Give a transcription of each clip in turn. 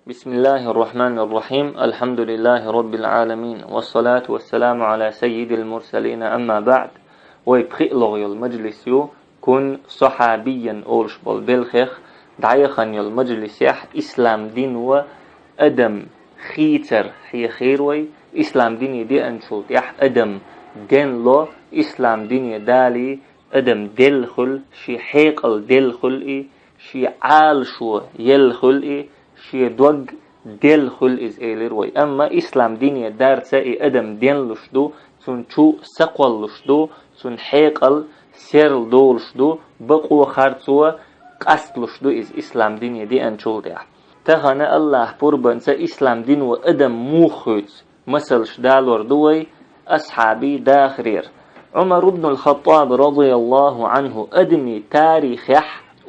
بسم الله الرحمن الرحيم. الحمد لله رب العالمين، والصلاة والسلام على سيد المرسلين. أما بعد، ويبخئ لغي المجلس كن صحابيا أولش بالخيخ دعيخن المجلس إسلام دين وأدم خيتر هي خيروي إسلام دين دي أنشلت أدم دين لو إسلام دين دالي أدم دلخل شي حيقل دلخل شي عال شو يلخل شي دوغ دل خل إز إيلر وي. أما إسلام دينية دارسة أدم دين لشدو سن شو سقوال لشدو سن حيقل سيرل دول لشدو بقو خارتسوا قصد لشدو إز إسلام دينية دي أنشول ديح تغنى الله بربنسا إسلام دين وأدم موخوت مثل شدالور دوي أصحابي داخرير عمر بن الخطاب رضي الله عنه أدمي تاريخ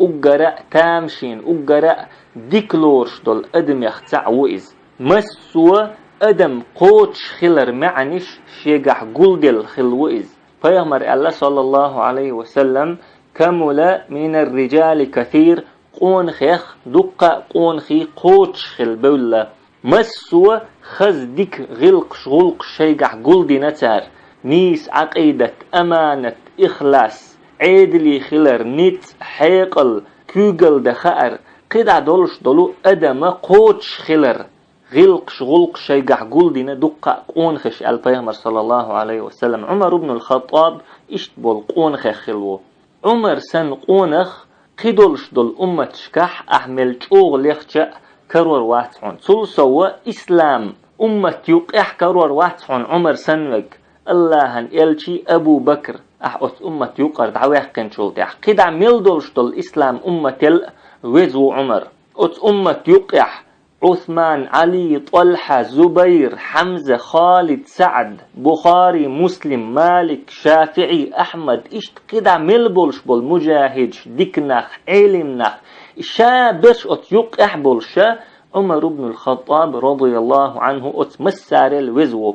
أقرأ تامشين أقرأ ديكلورش دول أدم يختع وإز مسوا أدم قوتش خلر معنش شيقح قلدل خل وإز فيغمر الله صلى الله عليه وسلم كمل من الرجال كثير قون خيخ دقة قون خي قوتش خل بولا مسوا خز ديك غلق شغلق شيقح قلدي نتار نيس عقيدة أمانة إخلاص عيدلي خلر نيت حيقل كوغل دخار قدع دولش دولو أدم قوتش خلر غلق شغلق شيقح قلدنا دقة قونخش البيغمر صلى الله عليه وسلم عمر بن الخطاب اشتبول قونخ خلو عمر سن قونخ قدولش دول أمة شكح أحمل شوغ ليخشأ كرور واتحون سلسوا إسلام أمة يقح كرور واتحون عمر سنوك اللهن إلشي أبو بكر أحوث أمة يقر دعوه قنشول ديح قدع ملدولش دول إسلام أمة وزو عمر أت أمة يقح عثمان علي طلحة زبير حمزة خالد سعد بخاري مسلم مالك شافعي أحمد إشت قدع ملبولش بول مجاهدش ديكنخ علمنخ شابش أت يقح بولشا عمر بن الخطاب رضي الله عنه أت مسار الوزو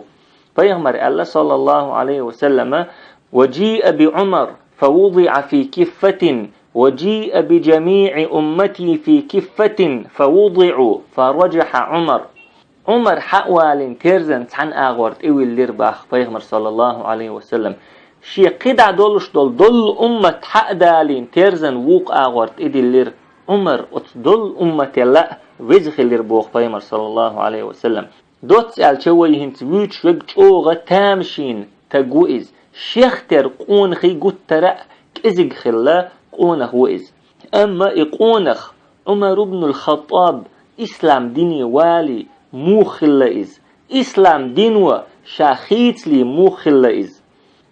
فيغمر الله صلى الله عليه وسلم وجيء بعمر فوضع في كفة وجيء بجميع أمتي في كفة فوضعوا فرجح عمر حقوال تيرزن عن آغورت إوي الليرباخ فيغمر صلى الله عليه وسلم شي قدع دولش دول أمة حق دالين تيرزن ووق آغورت إدي اللير عمر دول أمة لا وزخ الليربوخ فيغمر صلى الله عليه وسلم دوت سأل شوي هنت ويتش وقوغة تامشين تقوئز شيختر قونخي قترأ كزق خلا قونخ وإز أما إقونخ عمر بن الخطاب إسلام ديني والي مو خلا إز إسلام دينوا شاخيت لي مو خلا إز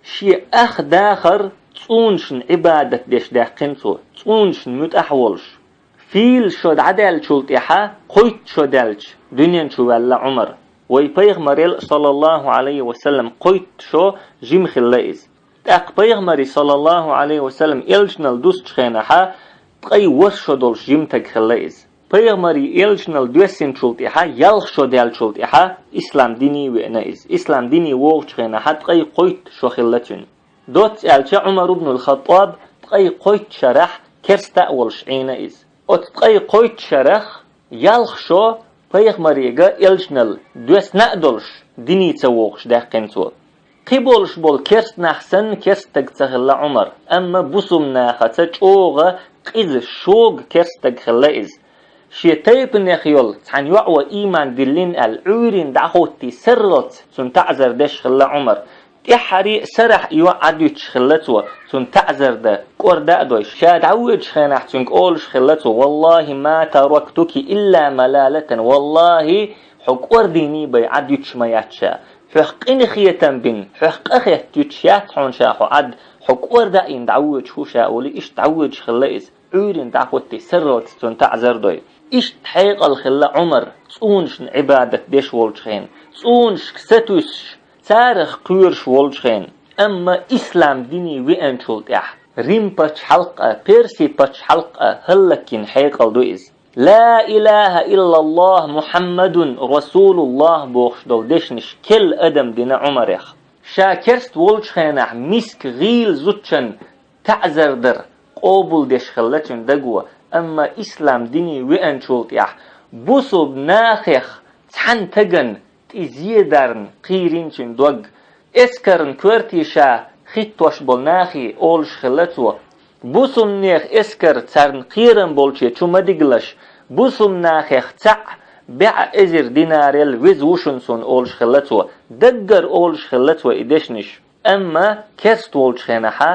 شي أخ داخر تونشن عبادة ديش داقنسو تونشن متأحولش فيل شود عدال شلتحا قويت شودالش دنيا شو ولا عمر ويبيغمر صلى الله عليه وسلم قويت شو جيم خلايز تاق بيغمر صلى الله عليه وسلم إلجنال دوست خينحا تقي وشو دولش جيم تاق خلايز بيغمر إلجنال دوسين شلتحا يلخ شو دال شلتحا إسلام ديني وإنايز إسلام ديني ووغش خينحا تقي قويت شو خلاتين دوت ألشا عمر بن الخطاب تقي قويت شرح كرستا ولش عينايز أتقي قويت شرح يلخ شو بيغمريغا إلجنال دوس نقدلش ديني تسوغش داقنسو قبولش بول كرس نحسن كرس تغتغل عمر أما بسم ناخة اوغا قيز شوغ كرس تغل إز شي تيب نخيول تحن يعوى إيمان دلين العورين دعوتي سرلت سن تعزر داش خلا عمر تحري سرح يوعدوش خلتو سن تعزر دا كور دادوش شاد عوج خينح سنك أولش خلتو والله ما تركتك إلا ملالة والله حق أرديني بيعدوش ما ياتشا حق إنخية بن حق أخيت يتشات حون شاحو عد حق أردائين دعوج هو شاولي إش تعوج خلائز عورين دعوتي سرلت سن تعزر دوي إش تحيق الخلا عمر تونش عبادة ديش والشخين تونش كستوش تاريخ قيرش والشخين أما إسلام ديني وين شلتح ريم باتش حلقة بيرسي باتش حلقة هلكين حيقل دوئز لا إله إلا الله محمد رسول الله بوخش دول ديشنش كل أدم دينا عمريخ شاكرست والشخينح مسك غيل زوتشن تعزر در قوبل ديش خلتشن دقوة أما إسلام ديني وين شلتح بوسوب ناخخ تحن تجن تزيدرن قيرينشن دوغ اسكرن كورتيشا خيتوش بولناخي اولش خلتو بوسوم نيخ اسكر تسرن قيرن بولشي چوما ديگلش بوسوم ناخخ تع بيع ازر ديناريل ويز وشنسون اولش خلتو دقر اولش خلتو ادشنش اما كست اولش خينحا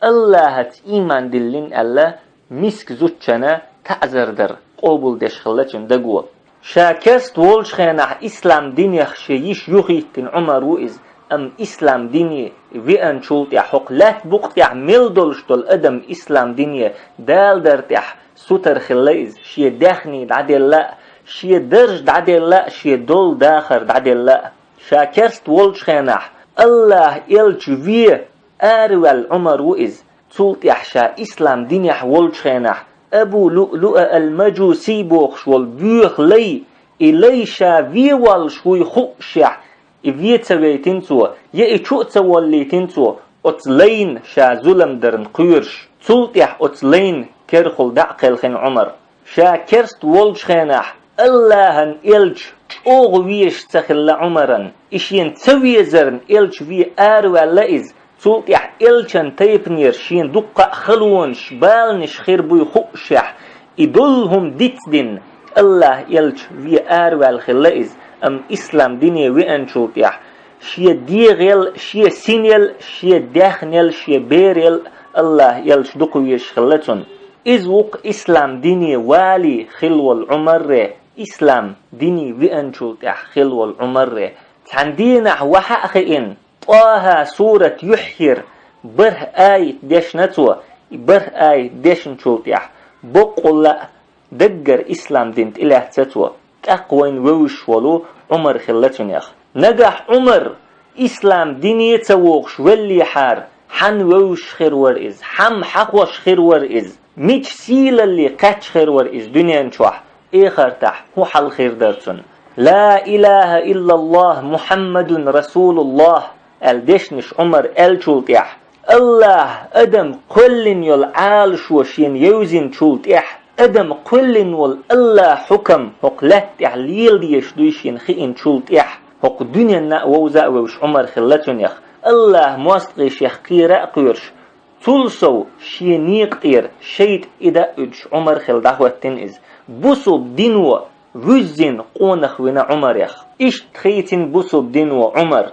الله هت ايمان دلين الله مسك زوتشنا تعزردر قبول دش خلتشن دقوا شاكست اولش خينح اسلام دينيخ شيش يخيتن عمر وإز ام اسلام ديني وين شولت يا حقلات بوقت يا ميلدولش دول ادم اسلام ديني دال درتح سوتر خليز شي داخني دعدل لا شي درج دعدل لا شي دول داخر دعدل لا شاكست ولش خينح الله يلج في ارول عمر وإز شولت يحشا اسلام ديني ولش خينح ابو لؤلؤ المجوسي بوخش والبيخ لي إليشا في والشوي خوشح إفيتسويتنسو يأتشوتسواليتنسو أتلين شا زلم درن قيرش تلتح أتلين كرخل دعقل خين عمر شا كرست والش خينح اللهن إلج أغويش تخل عمرا إشين تسوي زرن إلج في آرو اللائز تلتح إلجن تيبنير شين دقا خلون شبالنش خير بوي خوشح إدلهم ديتدن الله إلج في آرو الخلائز ام اسلام ديني وين شوتيح شي ديغل شي سينيل شي داخنيل شي بيريل الله يلش دقويش خلتون إذ وق اسلام ديني والي خلو العمر اسلام ديني وين شوتيح خلو العمر تندينا وحقين طه سورة يحير بره آية دشنتو بره آية دشن شوتيح بقول دقر اسلام دين إله تتو تقوين ووش ولو عمر خلتون يخ نجح عمر إسلام ديني تسوقش واللي حار حن ووش خير ورئز حم حقوش خير ورئز ميش سيل اللي قاتش خير ورئز دنيا نشوح إخر تح هو حل خير درسون لا إله إلا الله محمد رسول الله الدشنش عمر الشولتيح الله أدم كل يلعال شوشين يوزن شولتيح أدم كل والله حكم حق لا تعليل ديش دويشين خين شولت إح حق دنيا نأوزا وش عمر خلتون يخ الله موسطغيش يخ قيرا قيرش تلسو شينيق قير شيد إدا أج عمر خل دعوة تنئز بوسو بدينو وزن قونخ ونا عمر يخ إش تخيتن بوسو بدينو عمر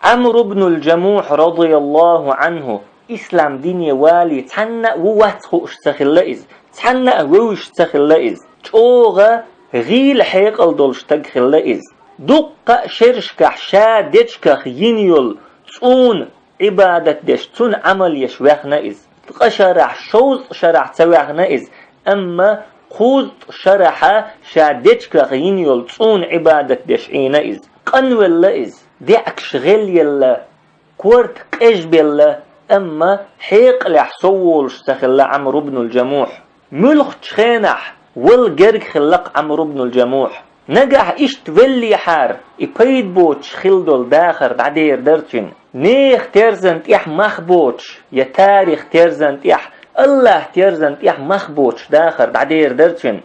عمرو بن الجموح رضي الله عنه إسلام ديني والي تحنى وواتخوش تخلئز تحنى ووش تخلئز توغا غيل حيقل دولش تخلئز دقة شرشكح شادتشكح ينيول تون عبادة دش تون عمل يشوخنئز تقشرح شوز شرح تواخنئز أما خوز شرح شادتشكح ينيول تون عبادة دش عينئز قنول لئز دعك شغل يلا كورت قجبل أما حيق لحصولش تخلى عمرو بن الجموح ملخ تخينح والجرق خلق عمرو بن الجموح نجح إيش تولي حار إبيد بوتش خلدول داخر بعدير درتين نيخ ترزنت إح مخبوتش يا تاريخ ترزنت إح الله ترزنت إح مخبوتش داخر بعدير درتين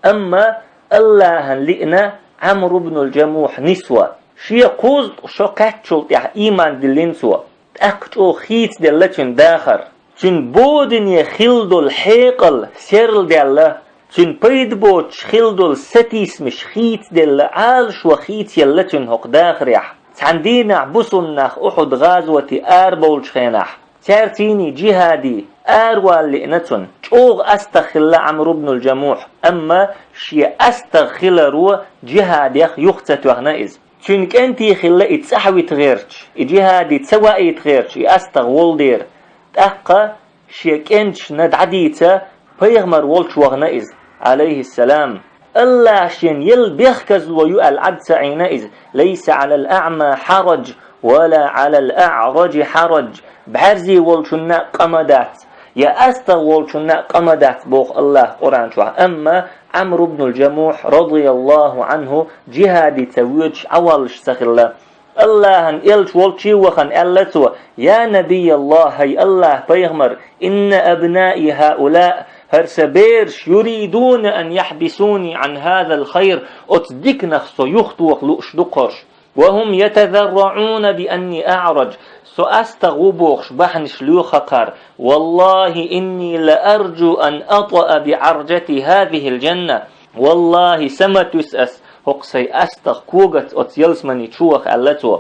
أما الله لقنا عمرو بن الجموح نسوة شي قوز شو كاتشولت إح إيمان دلينسوة أكتو خيت دلتين داخر تن بودن يخلدو الحيقل سيرل دالله تن بيد بوتش خلدو الستيس مش خيت دل عالش وخيت يلتين هق داخر يح تندينا بسنخ أحد غازوة آربولش خينح تارتيني جهادي آروال لئنتن شوغ أستخل عمرو بن الجموح أما شي أستخل رو جهاد يخ يختت وغنائز چونك انتي خلا اتسحوي تغيرش اجهادي تسوائي تغيرش استغول دير تحقا شيك انش ندعديتا بيغمر والش وغنائز عليه السلام الله شين يلبيخكز ويؤل عدس عينائز ليس على الأعمى حرج ولا على الأعرج حرج بحرزي والشنا قمدات يا والشنا قمدات بوخ الله قرآن شوح أما عمرو بن الجموح رضي الله عنه جهادي تويج أولش سخلا الله ان إلش والشي وخن ألتو يا نبي الله هي الله بيغمر إن أبنائي هؤلاء هرسبيرش يريدون أن يحبسوني عن هذا الخير أتصدق نخصو يخطوق لؤش دقرش وهم يتذرعون بأني أعرج سأستغوبوخش بحن شلوخقر والله إني لأرجو أن أطأ بعرجة هذه الجنة والله سمتسأس هقسي أستغ كوغت أتيلسمني تشوخ ألتو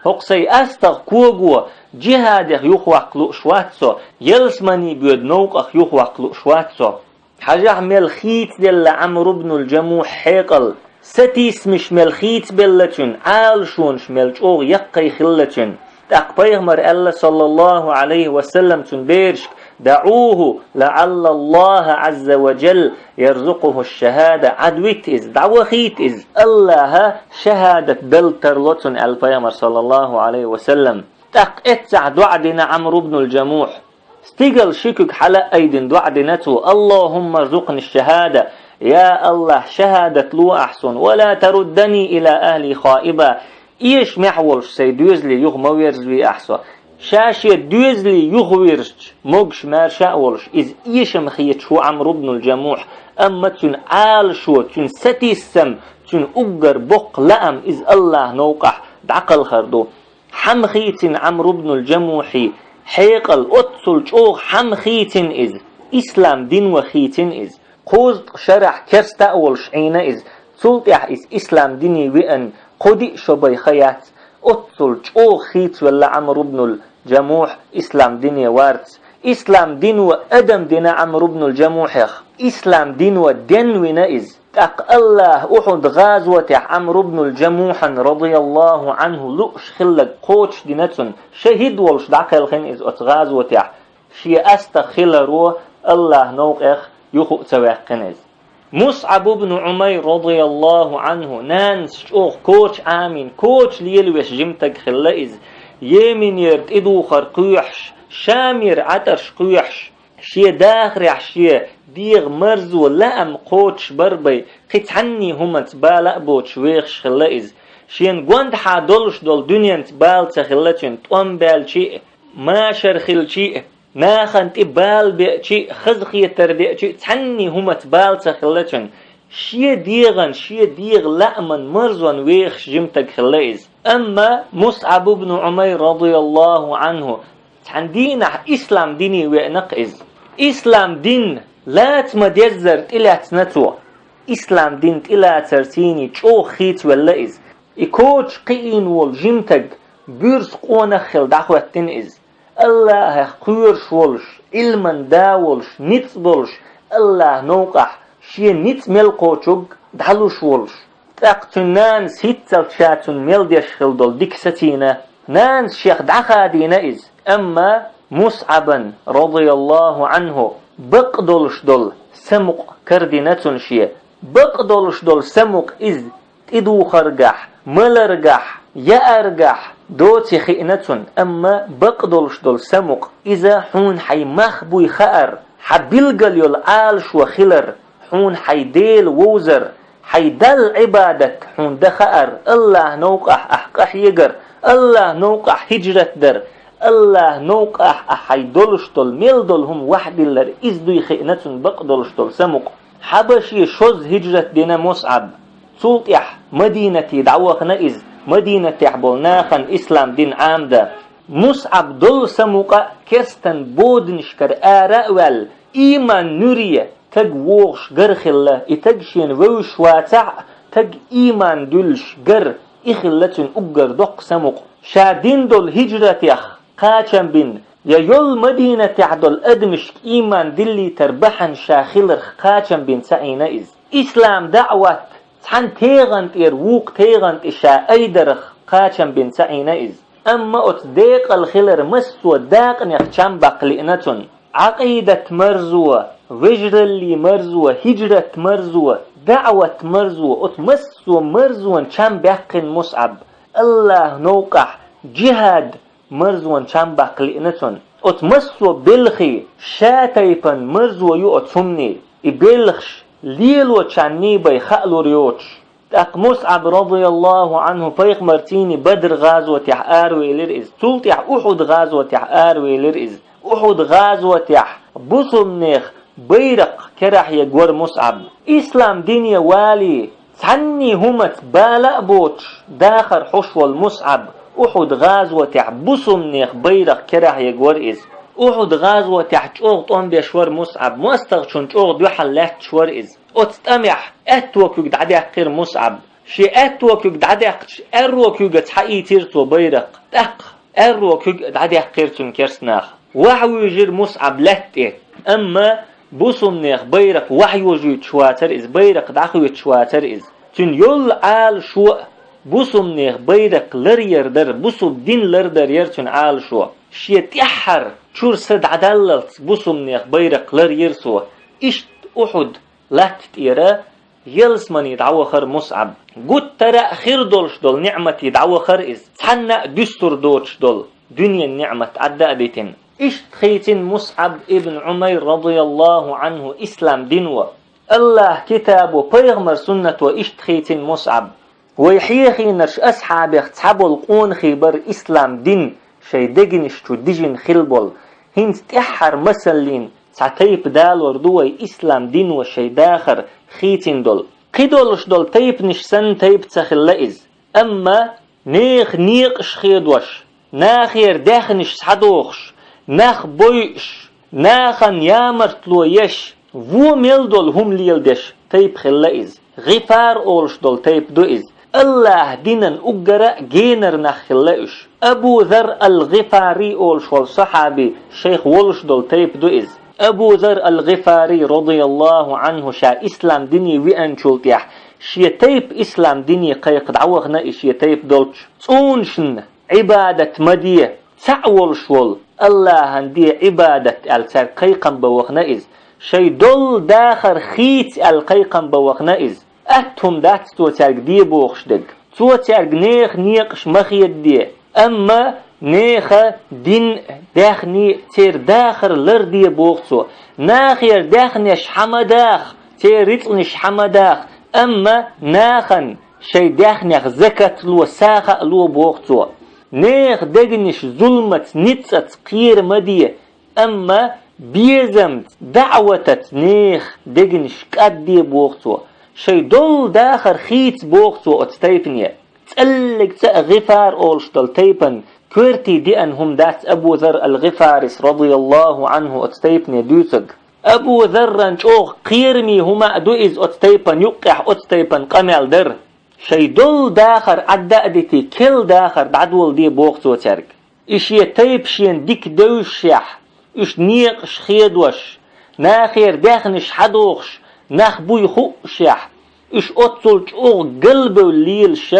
هقسي أستغ كوغو جهادك يخوق لؤشواتسو يلسمني بيد نوقخ يخوق لؤشواتسو حاجة ملخيت دل عمرو بن الجموح حيقل ستيس مش ملخيت بلتن عالشونش ملجوغ يقي خلتن تاق بيغمر الله صلى الله عليه وسلم تنبيرش دعوه لعل الله عز وجل يرزقه الشهادة عدويت إز دعوخيت إز الله شهادة بلترلتن البيغمر صلى الله عليه وسلم تاق اتسع دعدنا عمرو بن الجموح استيقل شكك حلق أيدن دعدنته اللهم ارزقني الشهادة يا الله شهادة لو أحسن ولا تردني إلى أهلي خائبة إيش محولش سيدوزلي يغمويرزوي أحسن شاشي دوزلي يغويرش موغش مار شاولش إز إيش مخيت شو عمرو بن الجموح أما تن عال شو تن ستيسم تن أقر بق لأم إز الله نوقح دعقل خردو حمخيتن عمرو بن الجموحي حيقل أتصل شوغ حمخيتن إز إسلام دين وخيتن إز قوز شرح كرستا أولش عينا إز سلطح إز إسلام ديني وإن قدي شبي خيات أتصل شوغ خيت ولا عمرو بن الجموح إسلام ديني وارت إسلام دين وأدم دين عمرو بن الجموح إسلام دين ودين ونئز تق الله أحد غازوة عمرو بن الجموح رضي الله عنه لؤش خلق قوش دينتون شهيد والش دعقل خين إز أتغازوة شي أستخل رو الله نوقخ يخو تواقنز مصعب بن عمير رضي الله عنه نانس شوخ كوش آمين كوش ليلوش جمتك خلائز يمين يرد إدو خرقوحش شامير عترش قوحش شي داخرع شي ديغ مرزو لأم قوتش بربي قتعني هما تبالأ بوتش ويخش خلائز شين قوند حادولش دول دنيا تبال تخلاتين توم بالشي ما شرخل شي ناخن تبال بيئتي خزخي تردئتي تعني هما تبال تخلتن شي ديغن شي ديغ لأمن مرزون ويخش جمتك خلائز أما مصعب بن عمير رضي الله عنه تحندينا إسلام ديني وينقز إسلام دين لا تمديزرت إلا تنتو إسلام دين إلا ترتيني تشو خيت واللئز إكوش قيين والجمتك بيرس قونا خل دعوة تنئز الله قيرش ولش علما داولش نيت بولش الله نوقح شي نيت ملقوچوغ دالوش ولش تاقتنان سيتل شاتن ملديش خلدول ديكستينا نان شيخ دعخادينا إز أما مصعبا رضي الله عنه بقدولش دول سمق كردينتون شي بقدولش دول سمق إز تدو خرقح ملرقح يأرقح دوتي خئنتون أما بقدولش دول سمق إذا حون حي مخبوي خأر حبيلقل يول عالش وخلر حون حي ديل ووزر حي دل عبادة حون دخأر الله نوقح أحقح يقر الله نوقح هجرة در الله نوقح أحي دولش دول ميل دول هم واحد اللر إزدوي خئنتون بقدولش دول سمق حبشي شوز هجرة دينا مصعب سلطح مدينتي دعوخنا إز مدينة تحبولناخن إسلام دين عامدة مصعب دول سموقا كستن بودنشكر آرأول إيمان نورية تج ووغش غرخلة إتجشين ووش واتع تج إيمان دولش غر إخلتن أقر دق سموق شادين دول هجرة يخ قاچن بين يول مدينة تعدل أدمشك إيمان دلي تربحن شاخلر قاچن بين سعينا إز إسلام دعوة تحن تيغنت ووق تيغنت إشا أيدرخ قاچن بين سعينا إز أما أتديق الخلر مسو داق نخشان بقلئنتن عقيدة مرزوة وجر اللي مرزوة هجرة مرزوة دعوة مرزوة أتمسو مرزوة شان بقن مصعب الله نوقح جهاد مرزوة شان بقلئنتن أتمسو بلخي شاتيبا مرزوة يو أتسمني إبلخش ليلو شاني بي خألو ريوتش تاق مصعب رضي الله عنه فيق مرتيني بدر غازوة تح آروي لرئز تلتح أحد غازوة تح آروي لرئز أحد غازوة تح بصمنيخ بيرق كرح يقور مصعب إسلام دنيا والي تعني همت بالا بوتش داخر حشو المصعب أحد غازوة تعبسم نيخ بيرق كرح يقور إز أحد غازوة تعجوغ أم بيشور مصعب مستغشون جوغ يحلات شور إز أتستمح أتوك يقدع قير مصعب شي أتوك يقدع أروك يقدع حقيتيرتو بيرق تق أروك يقدع قيرتون كرسناخ وحو يجير مصعب لاتي أما بوسم نيخ بيرق وحيو جو تشواتر إز بيرق داخو تشواتر إز تن يول عال شو بوسم نيخ بيرق لر يردر بوسم دين لردر يرتن عال شو شي تحر شور سد عدلت بوسم نيخ بيرق لر يرسو إشت أحد لات تيرا يلسمني دعوة خر مصعب قد ترى خير دولش دول نعمة دعوة خر إز تحنى دستور دوش دول دنيا النعمة عدا بيتن إشت خيتن مصعب ابن عمير رضي الله عنه إسلام دينوه الله كتابه بيغمر سنة وإشت خيتن مصعب ويحيخي نرش أصحابي اختحبوا القون خيبر إسلام دين شي دقنش تو ديجن خلبول هنت تحر مسلين تعتيب دال وردوي إسلام دين وشي داخر خيتن دول قيدولش دول تيب نشسن تيب تخلئز أما نيخ نيقش خيدوش ناخير داخنش سحدوخش ناخ بويش ناخن يامرتلو يش وو ميل دول هم ليل دش تيب خلئز غفار أولش دول تيب دوئز الله دينن أقرأ جينر نخلئش أبو ذر الغفاري أولش والصحابي شيخ ولش دول تيب دوئز أبو ذر الغفاري رضي الله عنه شا إسلام ديني وين شلتيح شي تيب إسلام ديني قيق دعوغنا شي تيب دولش تونشن عبادة مدية تعول شول الله هندي عبادة السر قيقا بوغنا إز شي دول داخر خيت القيقا بوغنا إز أتهم دات تو تارق دي بوغش دق تو تارق نيخ نيقش مخيد دي أما نيخ دين داخني تير داخر لر دي بوغتو ناخير داخنش حمداخ تير ريتنش حمداخ أما ناخن شي داخنش زكاة لو ساخة لو بوغتو نيخ دقنش ظلمت نتت قير مدية أما بيزمت دعوتت نيخ دقنش قدي بوغتو شي دول داخر خيت بوغتو اتستيبنيا تقلق غفار أولش دول تيبن كورتي دي أنهم دات أبو ذر الغفارس رضي الله عنه اتستيبنيا دوتق أبو ذر نشوغ قيرمي هما دوئز اتستيبن يقح اتستيبن قمال در شي دول داخر عدادتي كل داخر دعدول دي بوغتو ترك إش يتيب شين ديك دوشيح إش نيقش خيدوش ناخير داخنش حدوخش ناخ بوي خوشيح إش أطلج أغ قلبه الليلش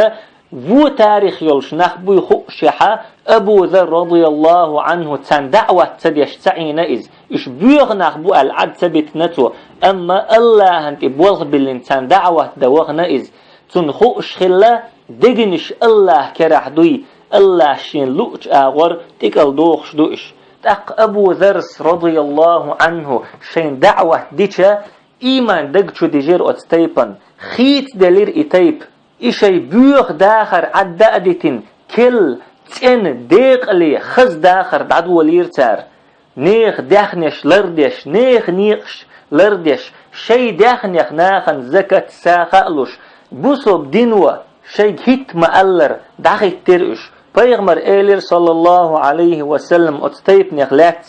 وو تاريخ يلش ناخ بوي خوشيحة أبو ذر رضي الله عنه تان دعوة تديش تعين إز إش بيغ ناخ بو العد تبت نتو أما الله هنت بوغ باللين تان دعوة دوغنا إز تن خوش خلا دقنش الله كرح دوي الله شين لوش آغور تكال دوخش دوش تق أبو ذرس رضي الله عنه شين دعوة ديشة إيمان دقشو ديجير أتستيبن خيت دلير إتيب إشي بيوخ داخر عدادتين كل تن ديق لي خز داخر دعدو ليرتار نيخ داخنش لردش نيخ نيخش لردش شي داخنيخ ناخن زكاة ساخالوش بوصب دينوا شي هيت مألر داخل ترقش بيغمر إيلير صلى الله عليه وسلم أتستيب نخلات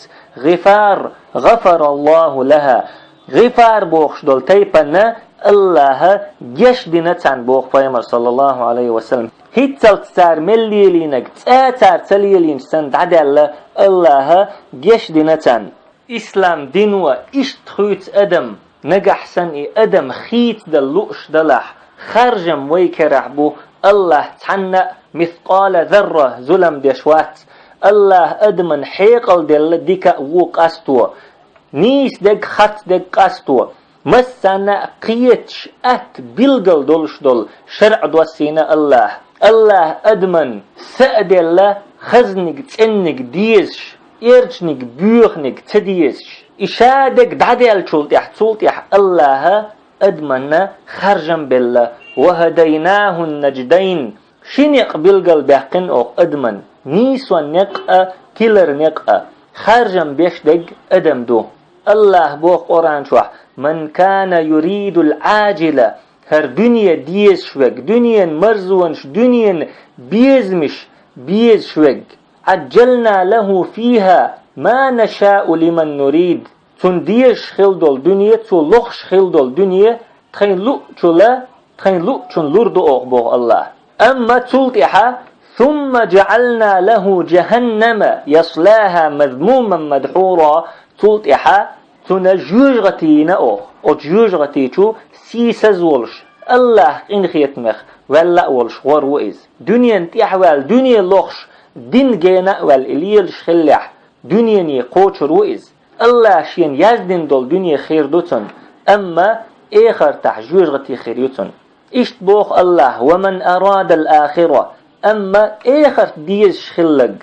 غفر الله لها غفار بوخش دول تيبنا الله جش دينتان بوخ بيغمر صلى الله عليه وسلم هيت تلتار مليلينك تاتار تليلين سند عدال الله جش دينتان إسلام دينوا إشتخوت أدم نجح سن أدم خيت دلوش دلح خرجم ويكرح بو الله تحنى مثقال ذرة ظلم ديشوات الله أدمن حيقل دل ديكا ووق أستو نيس دق خط دق أستو مسانا قيتش بلغل دولش دول شرع دوسينا الله أدمن سأدل خزنك تنك ديزش إرجنك بيوخنك تديزش إشادك دعدل تولتيح الله أدمنا خرجم بالله وهديناه النجدين شنق بلغل بحقن أو أدمن نيسو نقأ كيلر نقأ خرجم بيش دق أدم دو الله بو قرآن شوح من كان يريد العاجلة هر دنيا ديز شوك دنيا مرزونش دنيا بيز شوك عجلنا له فيها ما نشاء لمن نريد تون ديش خلدول دنيا تو لخش خلدول دنيا تخين لو چون لرد أغبوغ الله أما تلتحا ثم جعلنا له جهنم يصلاها مذموما مدحورا تلتحا تنجوجغتي نأوغ وجوجغتي تو سيسز ولش الله إن خيتمخ ولا ولش وروئز دنيا انتحوال دنيا لخش دين جينا والإليل شخلح دنيا ني قوش روئز الله شين يزدن دول دنيا خير دوتن أما إخر تحجوجغتي خير يوتن إشت بوخ الله ومن أراد الآخرة أما إخر ديز شخلق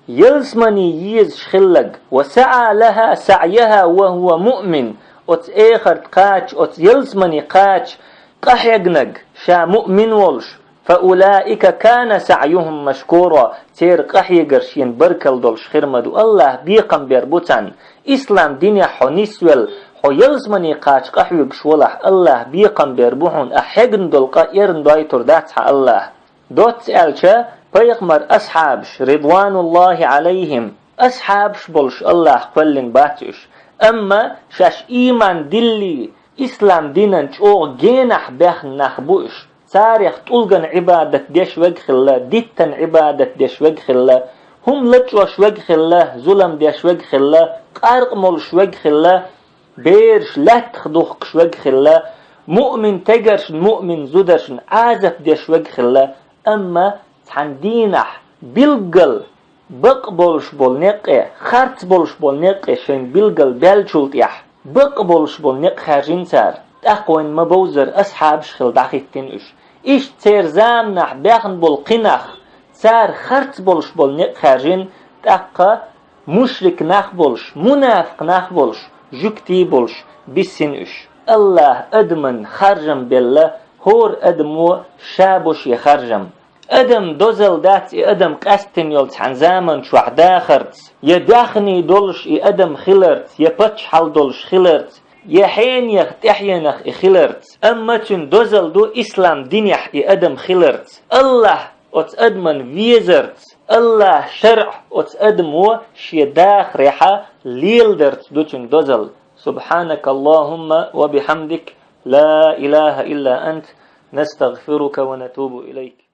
يلسمني يز شخلق وسعى لها سعيها وهو مؤمن أت إخر قاتش أت يلسمني قاتش قحيقنق شا مؤمن ولش فأولئك كان سعيهم مشكورا تير قحيقرشين بركل دولش خرمدو الله بيقم بيربوتان إسلام دنيا حنيسوال حو يلزمني قاش قحيق شولح الله بيقم بيربوحون أحيقن دولقا إرن دايتور داتح الله دوت سألشا بيقمر أصحابش رضوان الله عليهم أصحابش بولش الله قلن باتش أما شاش إيمان دلي إسلام دينانش أو جينح بيخ نخبوش تاريخ تلقن عبادة ديش وجخلا ديتن عبادة ديش وجخلا هم لتوش وجخلا ظلم ديش وجخلا قارق مولش وجخلا بيرش لا تخدوخش وجخلا مؤمن تجرش مؤمن زدرش عازف ديش وجخلا أما تحندينح بلقل بقبولش بول نقي خارت بولش بول نقي شين بلقل بلشولت يح بقبولش بول نق خارجين سار أقوين مبوزر أصحاب شخل داخيتين إش تير زامنح بيخن بول قناخ سار خارت بولش بول نق خارجين تأقى مشرك ناخ بولش منافق ناخ بولش جكتي بولش بسن الله أدمن خرجم بالله هور أدمو شابوش يخرجم أدم دوزل دات أدم قستن يلت عن زامن شوح داخرت يداخني دولش أدم خلرت يبتش حال دولش خلرت يحين يختحينخ خلرت أما تن دوزل دو إسلام دينيح أدم خلرت الله أت أدمن فيزرت الله شرع أت أدمو شيداخ ريحة ليل درت دو تن دوزل سبحانك اللهم وبحمدك لا إله إلا أنت نستغفرك ونتوب إليك